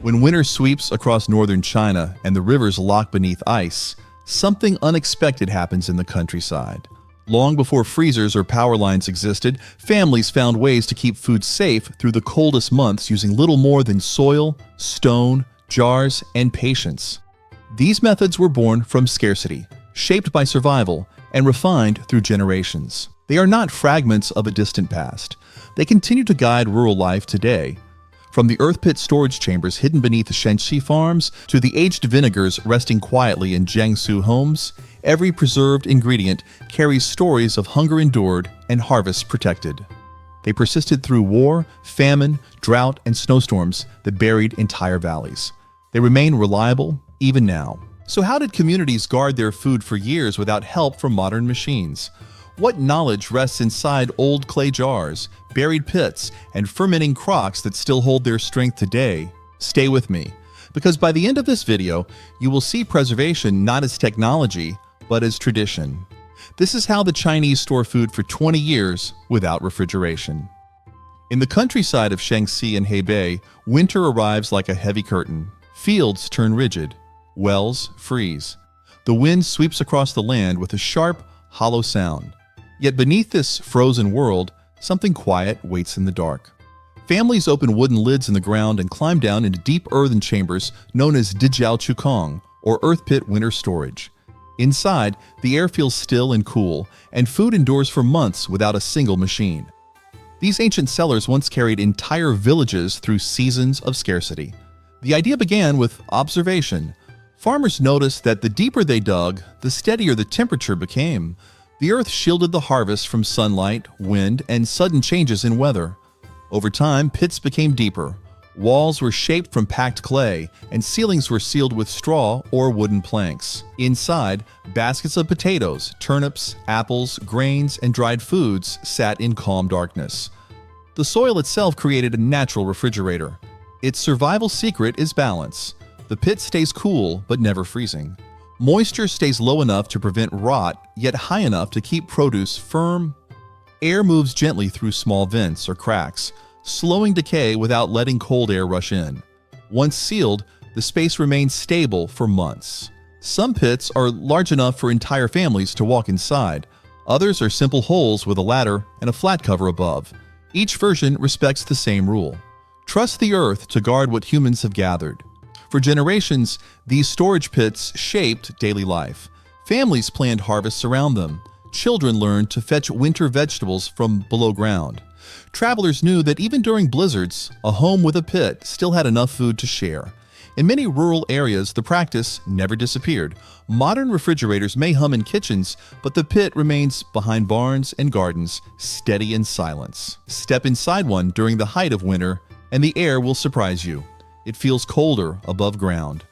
When winter sweeps across northern China and the rivers lock beneath ice, something unexpected happens in the countryside. Long before freezers or power lines existed, families found ways to keep food safe through the coldest months using little more than soil, stone, jars, and patience. These methods were born from scarcity, shaped by survival, and refined through generations. They are not fragments of a distant past. They continue to guide rural life today. From the earth pit storage chambers hidden beneath the Shenxi farms to the aged vinegars resting quietly in Jiangsu homes, every preserved ingredient carries stories of hunger endured and harvest protected. They persisted through war, famine, drought, and snowstorms that buried entire valleys. They remain reliable even now. So how did communities guard their food for years without help from modern machines? What knowledge rests inside old clay jars, buried pits, and fermenting crocks that still hold their strength today? Stay with me, because by the end of this video, you will see preservation not as technology, but as tradition. This is how the Chinese store food for 20 years without refrigeration. In the countryside of Shanxi and Hebei, winter arrives like a heavy curtain. Fields turn rigid. Wells freeze. The wind sweeps across the land with a sharp, hollow sound. Yet beneath this frozen world, something quiet waits in the dark. Families open wooden lids in the ground and climb down into deep earthen chambers known as Dijiao Chukong, or earth pit winter storage. Inside, the air feels still and cool, and food endures for months without a single machine. These ancient cellars once carried entire villages through seasons of scarcity. The idea began with observation. Farmers noticed that the deeper they dug, the steadier the temperature became. The earth shielded the harvest from sunlight, wind, and sudden changes in weather. Over time, pits became deeper. Walls were shaped from packed clay, and ceilings were sealed with straw or wooden planks. Inside, baskets of potatoes, turnips, apples, grains, and dried foods sat in calm darkness. The soil itself created a natural refrigerator. Its survival secret is balance. The pit stays cool, but never freezing. Moisture stays low enough to prevent rot, yet high enough to keep produce firm. Air moves gently through small vents or cracks, slowing decay without letting cold air rush in. Once sealed, the space remains stable for months. Some pits are large enough for entire families to walk inside. Others are simple holes with a ladder and a flat cover above. Each version respects the same rule. Trust the earth to guard what humans have gathered. For generations, these storage pits shaped daily life. Families planned harvests around them. Children learned to fetch winter vegetables from below ground. Travelers knew that even during blizzards, a home with a pit still had enough food to share. In many rural areas, the practice never disappeared. Modern refrigerators may hum in kitchens, but the pit remains behind barns and gardens, steady in silence. Step inside one during the height of winter, and the air will surprise you. It feels colder above ground.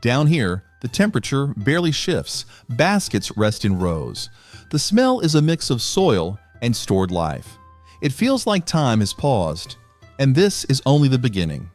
Down here, the temperature barely shifts. Baskets rest in rows. The smell is a mix of soil and stored life. It feels like time has paused. And this is only the beginning.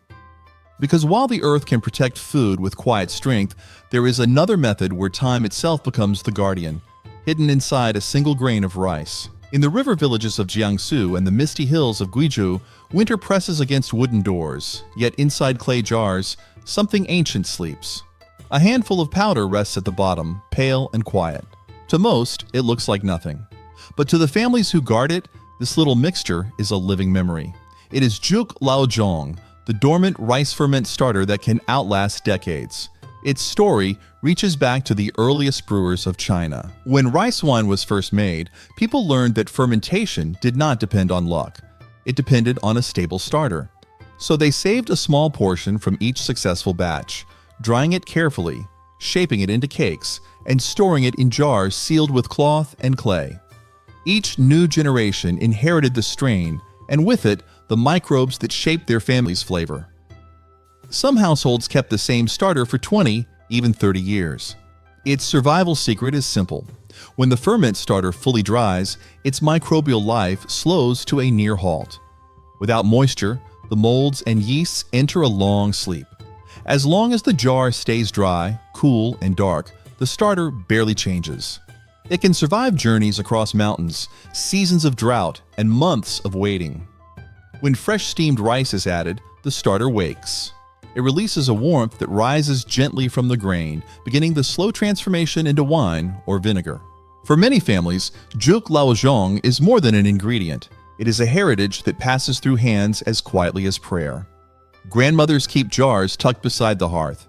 Because while the earth can protect food with quiet strength, there is another method where time itself becomes the guardian, hidden inside a single grain of rice. In the river villages of Jiangsu and the misty hills of Guizhou, winter presses against wooden doors, yet inside clay jars, something ancient sleeps. A handful of powder rests at the bottom, pale and quiet. To most, it looks like nothing. But to the families who guard it, this little mixture is a living memory. It is Juk Laozhong, the dormant rice ferment starter that can outlast decades. Its story reaches back to the earliest brewers of China. When rice wine was first made, people learned that fermentation did not depend on luck. It depended on a stable starter. So they saved a small portion from each successful batch, drying it carefully, shaping it into cakes, and storing it in jars sealed with cloth and clay. Each new generation inherited the strain, and with it, the microbes that shaped their family's flavor. Some households kept the same starter for 20, even 30 years. Its survival secret is simple. When the ferment starter fully dries, its microbial life slows to a near halt. Without moisture, the molds and yeasts enter a long sleep. As long as the jar stays dry, cool, and dark, the starter barely changes. It can survive journeys across mountains, seasons of drought, and months of waiting. When fresh steamed rice is added, the starter wakes. It releases a warmth that rises gently from the grain, beginning the slow transformation into wine or vinegar. For many families, juk laozhong is more than an ingredient. It is a heritage that passes through hands as quietly as prayer. Grandmothers keep jars tucked beside the hearth.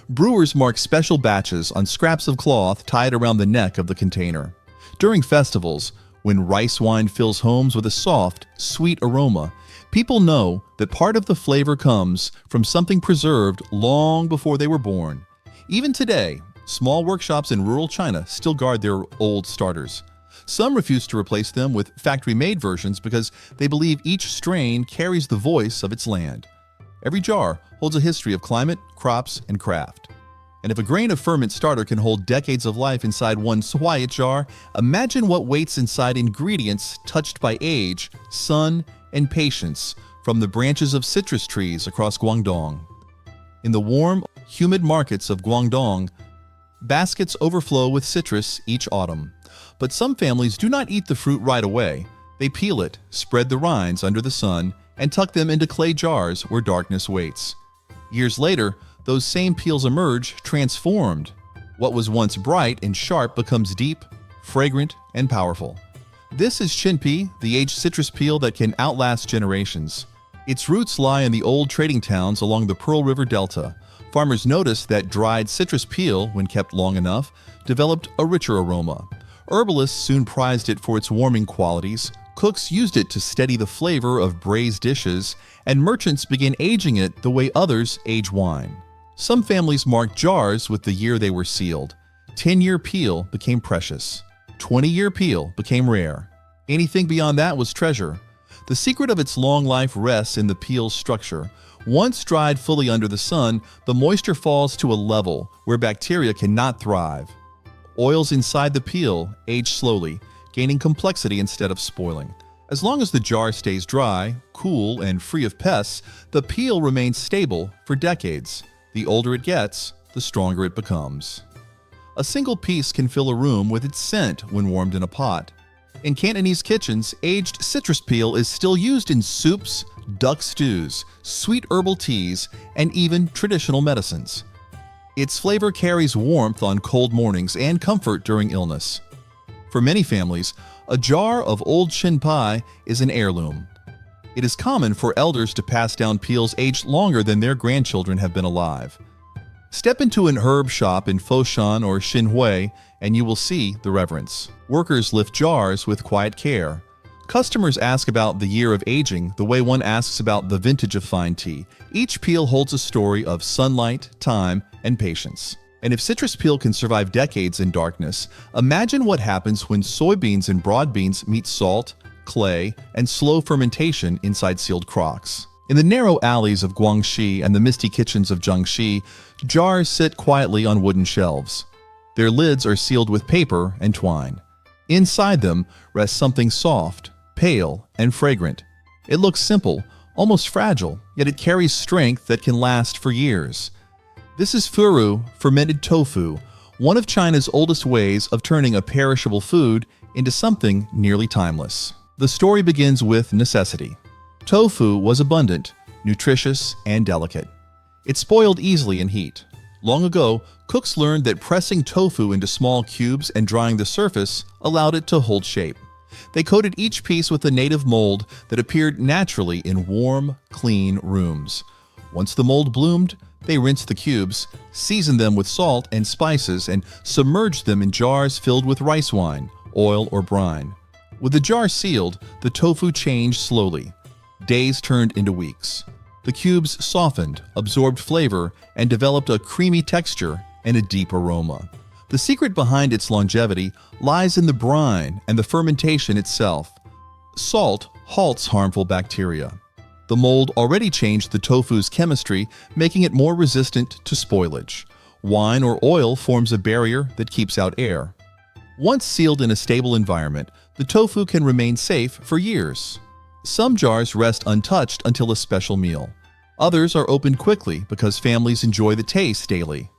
Brewers mark special batches on scraps of cloth tied around the neck of the container. During festivals, when rice wine fills homes with a soft, sweet aroma, people know that part of the flavor comes from something preserved long before they were born. Even today, small workshops in rural China still guard their old starters. Some refuse to replace them with factory-made versions because they believe each strain carries the voice of its land. Every jar holds a history of climate, crops, and craft. And if a grain of ferment starter can hold decades of life inside one quiet jar, imagine what waits inside ingredients touched by age, sun, and patience from the branches of citrus trees across Guangdong. In the warm, humid markets of Guangdong, baskets overflow with citrus each autumn. But some families do not eat the fruit right away. They peel it, spread the rinds under the sun, and tuck them into clay jars where darkness waits. Years later, those same peels emerge transformed. What was once bright and sharp becomes deep, fragrant, and powerful. This is chinpi, the aged citrus peel that can outlast generations. Its roots lie in the old trading towns along the Pearl River Delta. Farmers noticed that dried citrus peel, when kept long enough, developed a richer aroma. Herbalists soon prized it for its warming qualities. Cooks used it to steady the flavor of braised dishes, and merchants began aging it the way others age wine. Some families marked jars with the year they were sealed. 10-year peel became precious. 20-year peel became rare. Anything beyond that was treasure. The secret of its long life rests in the peel's structure. Once dried fully under the sun, the moisture falls to a level where bacteria cannot thrive. Oils inside the peel age slowly, gaining complexity instead of spoiling. As long as the jar stays dry, cool, and free of pests, the peel remains stable for decades. The older it gets, the stronger it becomes. A single piece can fill a room with its scent when warmed in a pot. In Cantonese kitchens, aged citrus peel is still used in soups, duck stews, sweet herbal teas, and even traditional medicines. Its flavor carries warmth on cold mornings and comfort during illness. For many families, a jar of old chinpi is an heirloom. It is common for elders to pass down peels aged longer than their grandchildren have been alive. Step into an herb shop in Foshan or Xinhui and you will see the reverence. Workers lift jars with quiet care. Customers ask about the year of aging the way one asks about the vintage of fine tea. Each peel holds a story of sunlight, time, and patience. And if citrus peel can survive decades in darkness, imagine what happens when soybeans and broad beans meet salt, clay, and slow fermentation inside sealed crocks. In the narrow alleys of Guangxi and the misty kitchens of Jiangxi, jars sit quietly on wooden shelves. Their lids are sealed with paper and twine. Inside them rests something soft, pale, and fragrant. It looks simple, almost fragile, yet it carries strength that can last for years. This is furu, fermented tofu, one of China's oldest ways of turning a perishable food into something nearly timeless. The story begins with necessity. Tofu was abundant, nutritious, and delicate. It spoiled easily in heat. Long ago, cooks learned that pressing tofu into small cubes and drying the surface allowed it to hold shape. They coated each piece with a native mold that appeared naturally in warm, clean rooms. Once the mold bloomed, they rinsed the cubes, seasoned them with salt and spices, and submerged them in jars filled with rice wine, oil, or brine. With the jar sealed, the tofu changed slowly. Days turned into weeks. The cubes softened, absorbed flavor, and developed a creamy texture and a deep aroma. The secret behind its longevity lies in the brine and the fermentation itself. Salt halts harmful bacteria. The mold already changed the tofu's chemistry, making it more resistant to spoilage. Wine or oil forms a barrier that keeps out air. Once sealed in a stable environment, the tofu can remain safe for years. Some jars rest untouched until a special meal. Others are opened quickly because families enjoy the taste daily.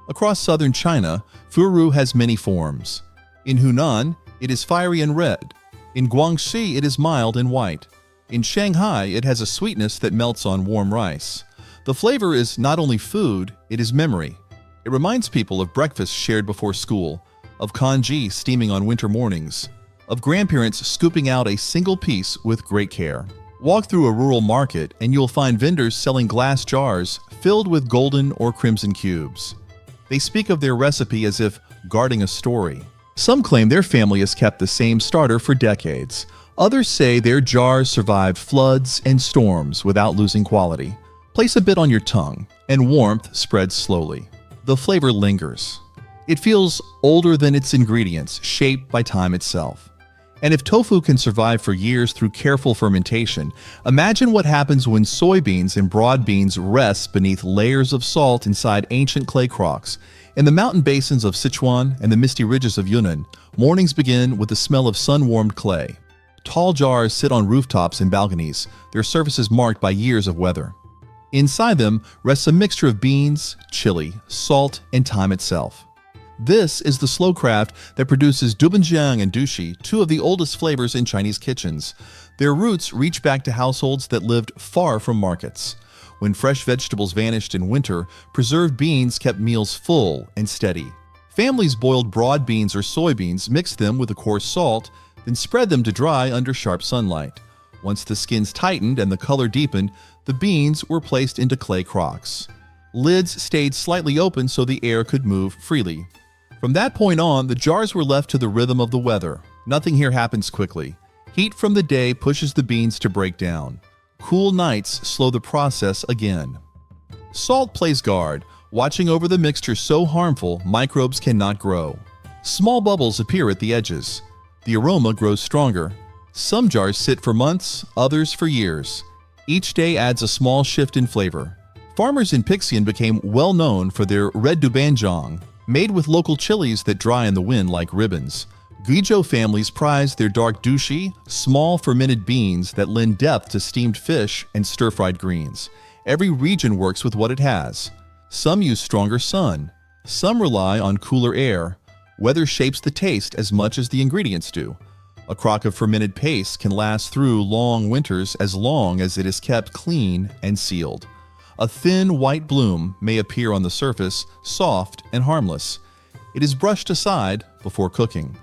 Across southern China, furu has many forms. In Hunan, it is fiery and red. In Guangxi, it is mild and white. In Shanghai, it has a sweetness that melts on warm rice. The flavor is not only food, it is memory. It reminds people of breakfast shared before school, of congee steaming on winter mornings, of grandparents scooping out a single piece with great care. Walk through a rural market and you'll find vendors selling glass jars filled with golden or crimson cubes. They speak of their recipe as if guarding a story. Some claim their family has kept the same starter for decades. Others say their jars survived floods and storms without losing quality. Place a bit on your tongue, and warmth spreads slowly. The flavor lingers. It feels older than its ingredients, shaped by time itself. And if tofu can survive for years through careful fermentation, imagine what happens when soybeans and broad beans rest beneath layers of salt inside ancient clay crocks. In the mountain basins of Sichuan and the misty ridges of Yunnan, mornings begin with the smell of sun-warmed clay. Tall jars sit on rooftops and balconies, their surfaces marked by years of weather. Inside them rests a mixture of beans, chili, salt, and time itself. This is the slow craft that produces dobenjiang and dushi, two of the oldest flavors in Chinese kitchens. Their roots reach back to households that lived far from markets. When fresh vegetables vanished in winter, preserved beans kept meals full and steady. Families boiled broad beans or soybeans, mixed them with a coarse salt, then spread them to dry under sharp sunlight. Once the skins tightened and the color deepened, the beans were placed into clay crocks. Lids stayed slightly open so the air could move freely. From that point on, the jars were left to the rhythm of the weather. Nothing here happens quickly. Heat from the day pushes the beans to break down. Cool nights slow the process again. Salt plays guard, watching over the mixture so harmful microbes cannot grow. Small bubbles appear at the edges. The aroma grows stronger. Some jars sit for months, others for years. Each day adds a small shift in flavor. Farmers in Pickling became well known for their red dobenjiang, made with local chilies that dry in the wind like ribbons. Guizhou families prize their dark dushi, small fermented beans that lend depth to steamed fish and stir-fried greens. Every region works with what it has. Some use stronger sun. Some rely on cooler air. Weather shapes the taste as much as the ingredients do. A crock of fermented paste can last through long winters as long as it is kept clean and sealed. A thin white bloom may appear on the surface, soft and harmless. It is brushed aside before cooking.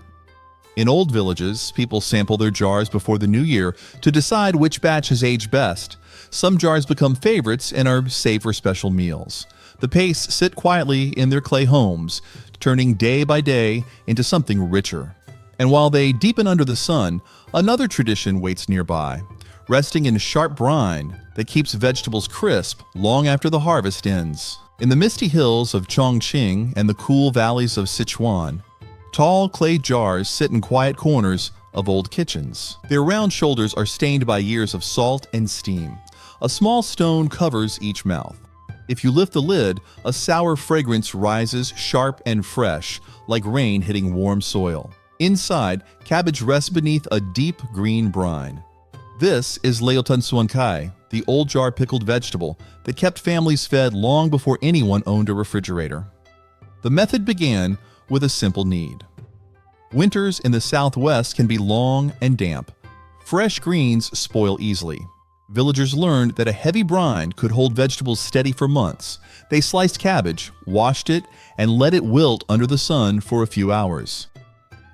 In old villages, people sample their jars before the new year to decide which batch has aged best. Some jars become favorites and are saved for special meals. The pastes sit quietly in their clay homes, turning day by day into something richer. And while they deepen under the sun, another tradition waits nearby, resting in sharp brine that keeps vegetables crisp long after the harvest ends. In the misty hills of Chongqing and the cool valleys of Sichuan, tall clay jars sit in quiet corners of old kitchens. Their round shoulders are stained by years of salt and steam. A small stone covers each mouth. If you lift the lid, a sour fragrance rises sharp and fresh, like rain hitting warm soil. Inside, cabbage rests beneath a deep green brine. This is leotan suancai, the old jar pickled vegetable that kept families fed long before anyone owned a refrigerator. The method began with a simple need. Winters in the southwest can be long and damp. Fresh greens spoil easily. Villagers learned that a heavy brine could hold vegetables steady for months. They sliced cabbage, washed it, and let it wilt under the sun for a few hours.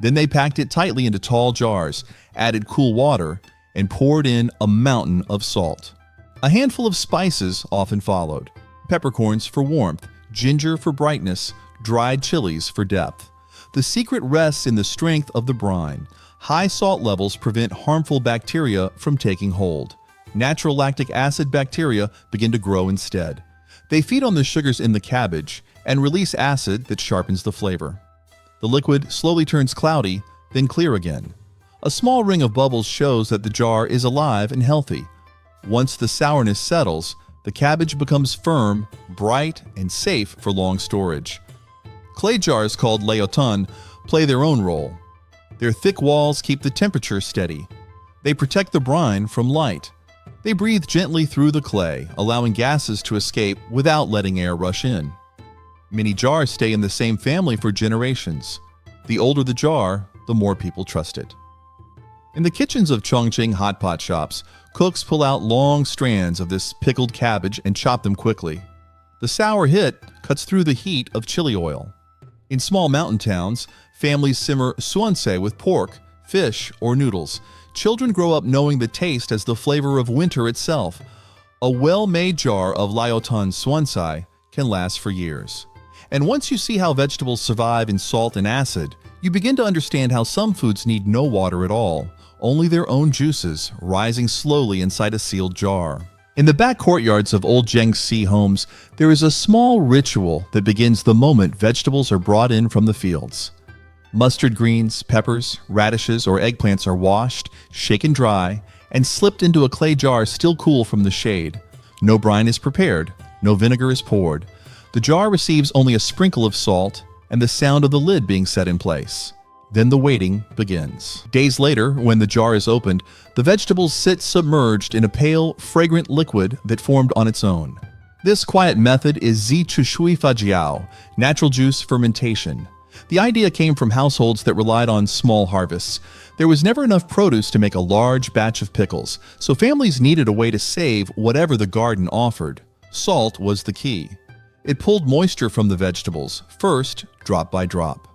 Then they packed it tightly into tall jars, added cool water, and poured in a mountain of salt. A handful of spices often followed: peppercorns for warmth, ginger for brightness, dried chilies for depth. The secret rests in the strength of the brine. High salt levels prevent harmful bacteria from taking hold. Natural lactic acid bacteria begin to grow instead. They feed on the sugars in the cabbage and release acid that sharpens the flavor. The liquid slowly turns cloudy, then clear again. A small ring of bubbles shows that the jar is alive and healthy. Once the sourness settles, the cabbage becomes firm, bright, and safe for long storage. Clay jars called leotan play their own role. Their thick walls keep the temperature steady. They protect the brine from light. They breathe gently through the clay, allowing gases to escape without letting air rush in. Many jars stay in the same family for generations. The older the jar, the more people trust it. In the kitchens of Chongqing hot pot shops, Cooks pull out long strands of this pickled cabbage and chop them quickly. The sour hit cuts through the heat of chili oil. In small mountain towns, families simmer suanse with pork, fish, or noodles. Children grow up knowing the taste as the flavor of winter itself. A well-made jar of Lyotan suanse can last for years. And once you see how vegetables survive in salt and acid, you begin to understand how some foods need no water at all, only their own juices rising slowly inside a sealed jar. In the back courtyards of old Jiangxi homes, there is a small ritual that begins the moment vegetables are brought in from the fields. Mustard greens, peppers, radishes, or eggplants are washed, shaken dry, and slipped into a clay jar still cool from the shade. No brine is prepared, no vinegar is poured. The jar receives only a sprinkle of salt and the sound of the lid being set in place. Then the waiting begins. Days later, when the jar is opened, the vegetables sit submerged in a pale, fragrant liquid that formed on its own. This quiet method is zi chushui fajiao, natural juice fermentation. The idea came from households that relied on small harvests. There was never enough produce to make a large batch of pickles, so families needed a way to save whatever the garden offered. Salt was the key. It pulled moisture from the vegetables, first drop by drop.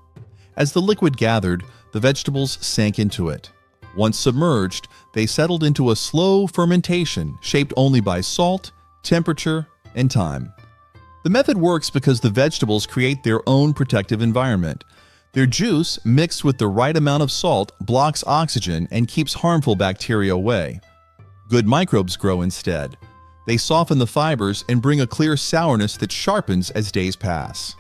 As the liquid gathered, the vegetables sank into it. Once submerged, they settled into a slow fermentation shaped only by salt, temperature, and time. The method works because the vegetables create their own protective environment. Their juice, mixed with the right amount of salt, blocks oxygen and keeps harmful bacteria away. Good microbes grow instead. They soften the fibers and bring a clear sourness that sharpens as days pass.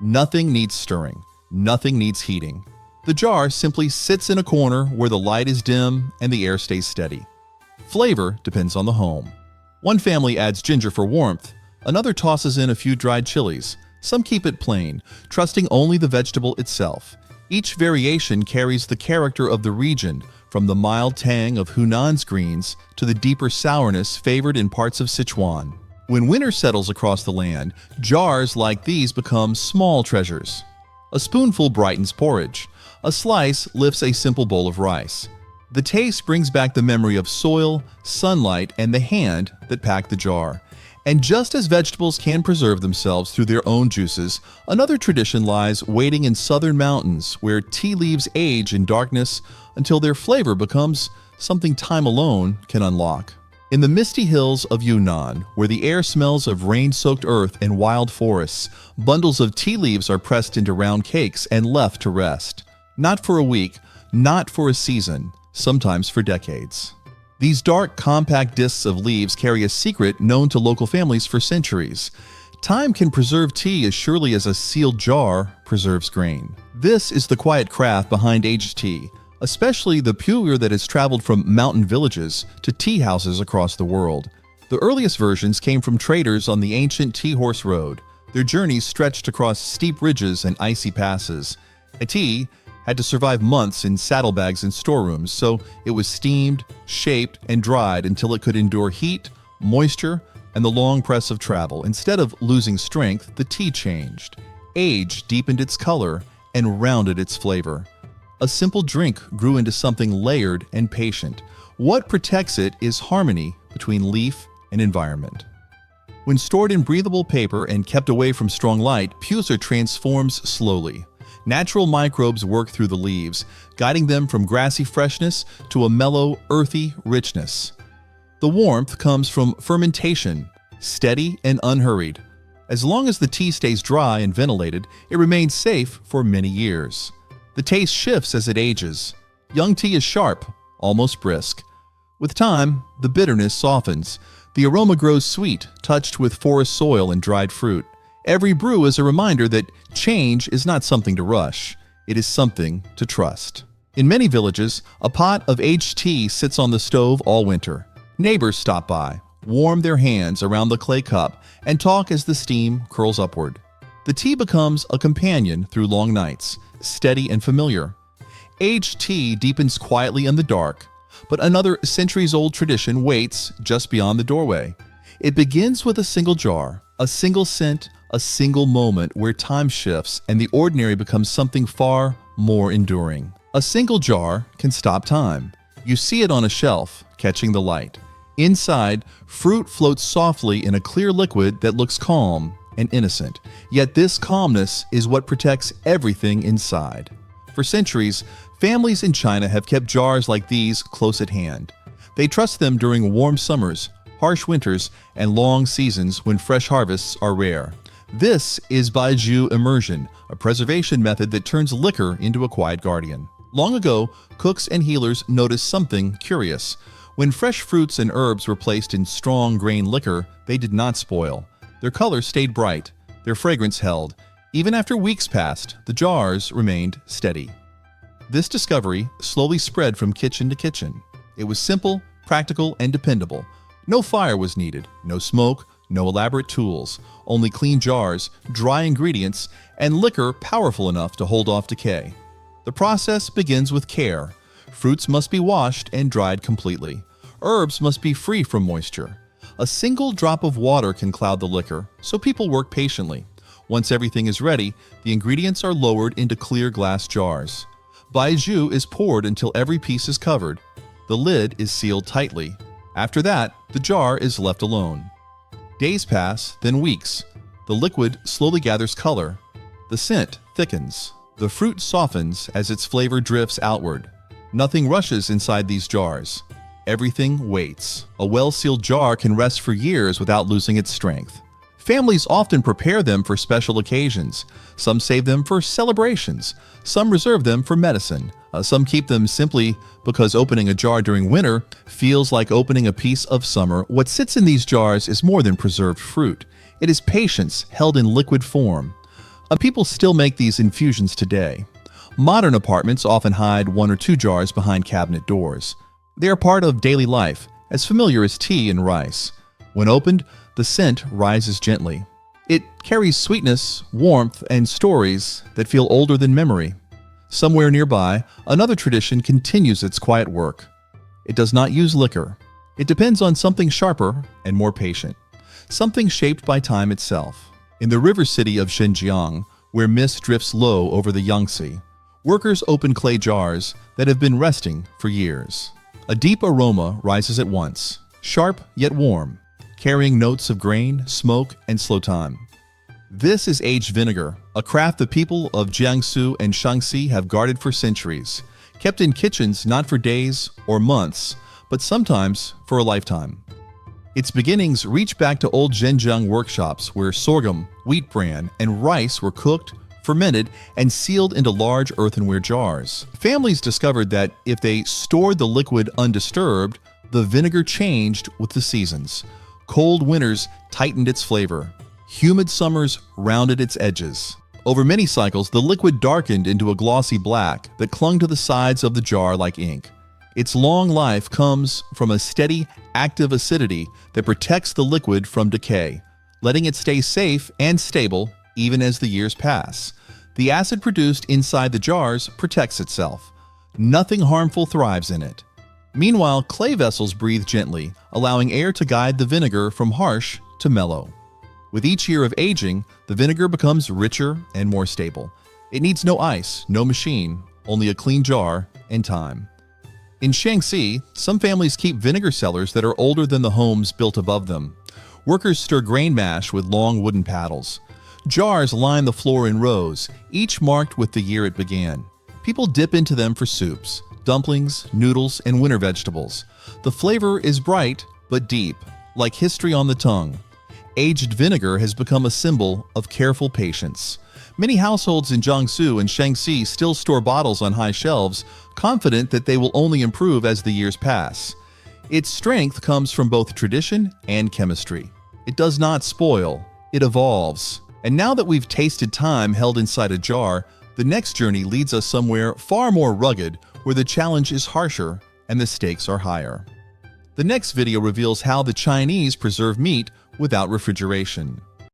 Nothing needs stirring. Nothing needs heating. The jar simply sits in a corner where the light is dim and the air stays steady. Flavor depends on the home. One family adds ginger for warmth. Another tosses in a few dried chilies. Some keep it plain, trusting only the vegetable itself. Each variation carries the character of the region, from the mild tang of Hunan's greens to the deeper sourness favored in parts of Sichuan. When winter settles across the land, jars like these become small treasures. A spoonful brightens porridge. A slice lifts a simple bowl of rice. The taste brings back the memory of soil, sunlight, and the hand that packed the jar. And just as vegetables can preserve themselves through their own juices, another tradition lies waiting in southern mountains where tea leaves age in darkness until their flavor becomes something time alone can unlock. In the misty hills of Yunnan, where the air smells of rain-soaked earth and wild forests, bundles of tea leaves are pressed into round cakes and left to rest. Not for a week, not for a season, sometimes for decades. These dark, compact discs of leaves carry a secret known to local families for centuries. Time can preserve tea as surely as a sealed jar preserves grain. This is the quiet craft behind aged tea, especially the pu'er that has traveled from mountain villages to tea houses across the world. The earliest versions came from traders on the ancient Tea Horse Road. Their journeys stretched across steep ridges and icy passes. A tea had to survive months in saddlebags and storerooms, so it was steamed, shaped, and dried until it could endure heat, moisture, and the long press of travel. Instead of losing strength, the tea changed. Age deepened its color and rounded its flavor. A simple drink grew into something layered and patient. What protects it is harmony between leaf and environment. When stored in breathable paper and kept away from strong light, pu'er transforms slowly. Natural microbes work through the leaves, guiding them from grassy freshness to a mellow, earthy richness. The warmth comes from fermentation, steady and unhurried. As long as the tea stays dry and ventilated, it remains safe for many years. The taste shifts as it ages. Young tea is sharp, almost brisk. With time, the bitterness softens. The aroma grows sweet, touched with forest soil and dried fruit. Every brew is a reminder that change is not something to rush. It is something to trust. In many villages, a pot of aged tea sits on the stove all winter. Neighbors stop by, warm their hands around the clay cup, and talk as the steam curls upward. The tea becomes a companion through long nights, steady and familiar. Aged tea deepens quietly in the dark, but another centuries-old tradition waits just beyond the doorway. It begins with a single jar, a single scent, a single moment where time shifts and the ordinary becomes something far more enduring. A single jar can stop time. You see it on a shelf, catching the light. Inside, fruit floats softly in a clear liquid that looks calm and innocent. Yet this calmness is what protects everything inside. For centuries, families in China have kept jars like these close at hand. They trust them during warm summers, harsh winters, and long seasons when fresh harvests are rare. This is Baiju immersion, a preservation method that turns liquor into a quiet guardian. Long ago, cooks and healers noticed something curious. When fresh fruits and herbs were placed in strong grain liquor, they did not spoil. Their color stayed bright, their fragrance held. Even after weeks passed, the jars remained steady. This discovery slowly spread from kitchen to kitchen. It was simple, practical, and dependable. No fire was needed, no smoke, no elaborate tools, only clean jars, dry ingredients, and liquor powerful enough to hold off decay. The process begins with care. Fruits must be washed and dried completely. Herbs must be free from moisture. A single drop of water can cloud the liquor, so people work patiently. Once everything is ready, the ingredients are lowered into clear glass jars. Baiju is poured until every piece is covered. The lid is sealed tightly. After that, the jar is left alone. Days pass, then weeks. The liquid slowly gathers color. The scent thickens. The fruit softens as its flavor drifts outward. Nothing rushes inside these jars. Everything waits. A well-sealed jar can rest for years without losing its strength. Families often prepare them for special occasions. Some save them for celebrations. Some reserve them for medicine. Some keep them simply because opening a jar during winter feels like opening a piece of summer. What sits in these jars is more than preserved fruit. It is patience held in liquid form. People still make these infusions today. Modern apartments often hide 1 or 2 jars behind cabinet doors. They are part of daily life, as familiar as tea and rice. When opened, the scent rises gently. It carries sweetness, warmth, and stories that feel older than memory. Somewhere nearby, another tradition continues its quiet work. It does not use liquor. It depends on something sharper and more patient, something shaped by time itself. In the river city of Xinjiang, where mist drifts low over the Yangtze, workers open clay jars that have been resting for years. A deep aroma rises at once, sharp yet warm, carrying notes of grain, smoke, and slow time. This is aged vinegar, a craft the people of Jiangsu and Shaanxi have guarded for centuries, kept in kitchens not for days or months, but sometimes for a lifetime. Its beginnings reach back to old Zhenjiang workshops where sorghum, wheat bran, and rice were cooked, fermented, and sealed into large earthenware jars. Families discovered that if they stored the liquid undisturbed, the vinegar changed with the seasons. Cold winters tightened its flavor. Humid summers rounded its edges. Over many cycles, the liquid darkened into a glossy black that clung to the sides of the jar like ink. Its long life comes from a steady, active acidity that protects the liquid from decay, letting it stay safe and stable even as the years pass. The acid produced inside the jars protects itself. Nothing harmful thrives in it. Meanwhile, clay vessels breathe gently, allowing air to guide the vinegar from harsh to mellow. With each year of aging, the vinegar becomes richer and more stable. It needs no ice, no machine, only a clean jar and time. In Shaanxi, some families keep vinegar cellars that are older than the homes built above them. Workers stir grain mash with long wooden paddles. Jars line the floor in rows, each marked with the year it began. People dip into them for soups, dumplings, noodles, and winter vegetables. The flavor is bright but deep, like history on the tongue. Aged vinegar has become a symbol of careful patience. Many households in Jiangsu and Shaanxi still store bottles on high shelves, confident that they will only improve as the years pass. Its strength comes from both tradition and chemistry. It does not spoil, it evolves. And now that we've tasted time held inside a jar, the next journey leads us somewhere far more rugged, where the challenge is harsher and the stakes are higher. The next video reveals how the Chinese preserve meat without refrigeration.